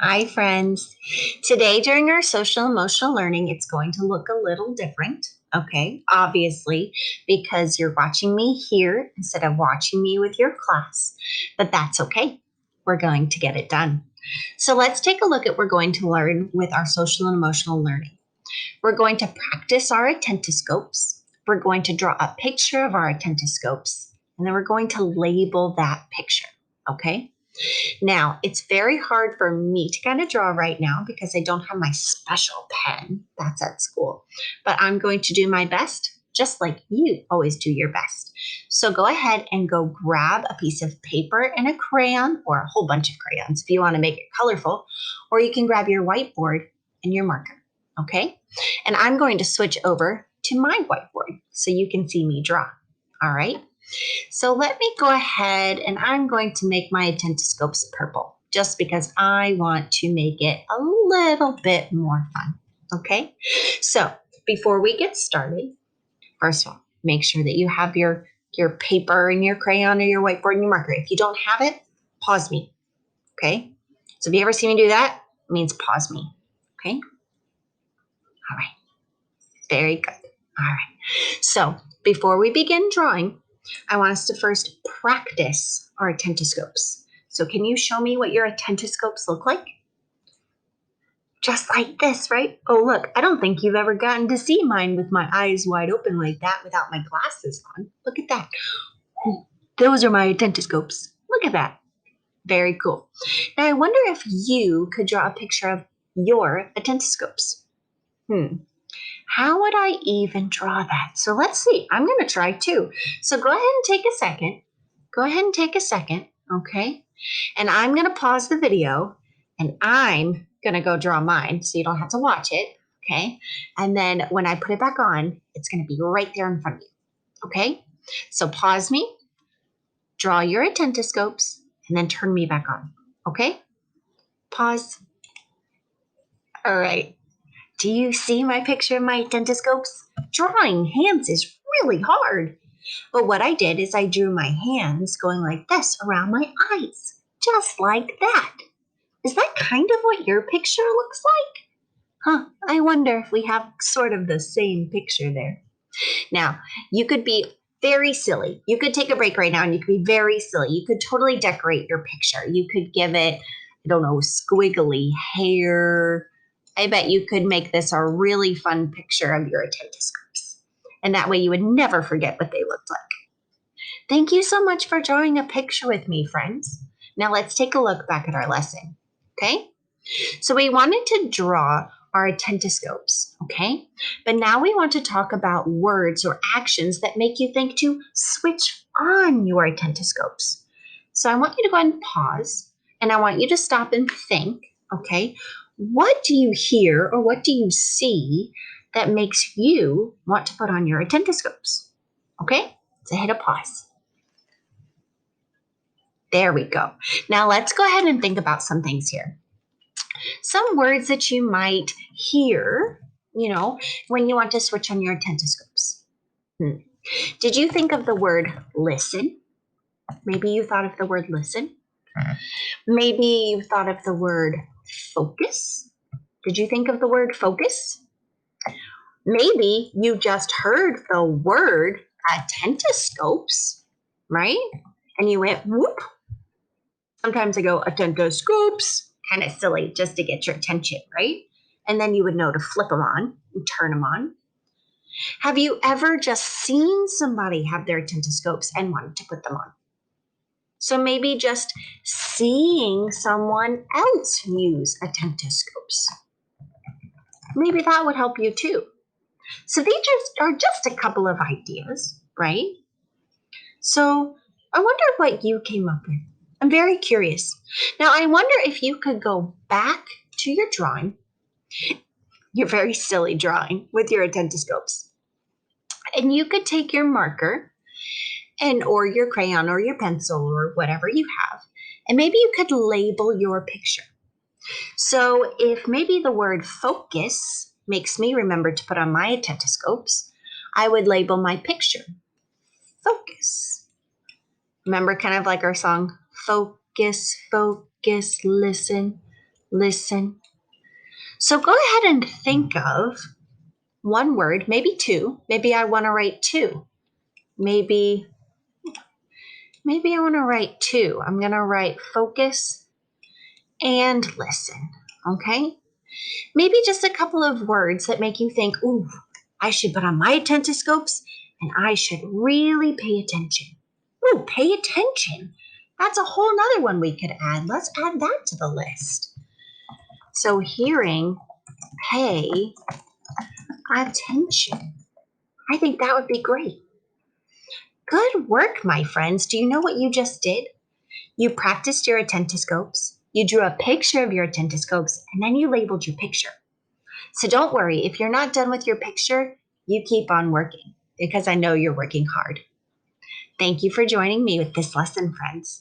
Hi, friends. Today, during our social emotional learning, it's going to look a little different. Okay, obviously, because you're watching me here instead of watching me with your class, but that's okay. We're going to get it done. So let's take a look at what we're going to learn with our social and emotional learning. We're going to practice our attentoscopes. We're going to draw a picture of our attentoscopes, and then we're going to label that picture. Okay? Now, it's very hard for me to kind of draw right now because I don't have my special pen. That's at school. But I'm going to do my best, just like you always do your best. So go ahead and go grab a piece of paper and a crayon, or a whole bunch of crayons if you want to make it colorful, or you can grab your whiteboard and your marker. Okay? And I'm going to switch over to my whiteboard so you can see me draw. All right? So let me go ahead and I'm going to make my attentoscopes purple just because I want to make it a little bit more fun. Okay, so before we get started, first of all, make sure that you have your paper and your crayon or your whiteboard and your marker. If you don't have it, pause me. Okay, so if you ever see me do that, it means pause me. Okay, all right, very good. All right, so before we begin drawing, I want us to first practice our attentoscopes. So can you show me what your attentoscopes look like? Just like this, right? Oh, look, I don't think you've ever gotten to see mine with my eyes wide open like that without my glasses on. Look at that. Those are my attentoscopes. Look at that. Very cool. Now, I wonder if you could draw a picture of your attentoscopes. How would I even draw that? So let's see. I'm going to try too. So go ahead and take a second. Go ahead and take a second, okay? And I'm going to pause the video and I'm going to go draw mine so you don't have to watch it, okay? And then when I put it back on, it's going to be right there in front of you, okay? So pause me, draw your attentoscopes, and then turn me back on, okay? Pause. All right. Do you see my picture of my attentoscopes? Drawing hands is really hard. But what I did is I drew my hands going like this around my eyes, just like that. Is that kind of what your picture looks like? Huh, I wonder if we have sort of the same picture there. Now, you could be very silly. You could take a break right now and you could be very silly. You could totally decorate your picture. You could give it, I don't know, squiggly hair. I bet you could make this a really fun picture of your attentoscopes. And that way you would never forget what they looked like. Thank you so much for drawing a picture with me, friends. Now let's take a look back at our lesson, okay? So we wanted to draw our attentoscopes, okay? But now we want to talk about words or actions that make you think to switch on your attentoscopes. So I want you to go ahead and pause, and I want you to stop and think, okay? What do you hear or what do you see that makes you want to put on your attentoscopes? Okay? So hit a pause. There we go. Now let's go ahead and think about some things here. Some words that you might hear, when you want to switch on your attentoscopes. Did you think of the word listen? Maybe you thought of the word listen. Maybe you thought of the word focus. Did you think of the word focus? Maybe you just heard the word attentoscopes, right? And you went whoop. Sometimes I go attentoscopes, kind of silly just to get your attention, right? And then you would know to flip them on and turn them on. Have you ever just seen somebody have their attentoscopes and wanted to put them on? So maybe just seeing someone else use attentoscopes. Maybe that would help you too. So these are just a couple of ideas, right? So I wonder what you came up with. I'm very curious. Now, I wonder if you could go back to your drawing, your very silly drawing with your attentoscopes, and you could take your marker or your crayon or your pencil or whatever you have, and maybe you could label your picture. So if maybe the word focus makes me remember to put on my attentoscopes, I would label my picture focus. Remember, kind of like our song, focus, focus, listen. listen. So go ahead and think of one word, maybe two. Maybe I want to write two. Maybe I want to write two. I'm going to write focus and listen. Okay? Maybe just a couple of words that make you think, ooh, I should put on my attentoscopes and I should really pay attention. Ooh, pay attention. That's a whole nother one we could add. Let's add that to the list. So hearing, pay attention. I think that would be great. Good work, my friends. Do you know what you just did? You practiced your attentoscopes, you drew a picture of your attentoscopes, and then you labeled your picture. So don't worry, if you're not done with your picture, you keep on working because I know you're working hard. Thank you for joining me with this lesson, friends.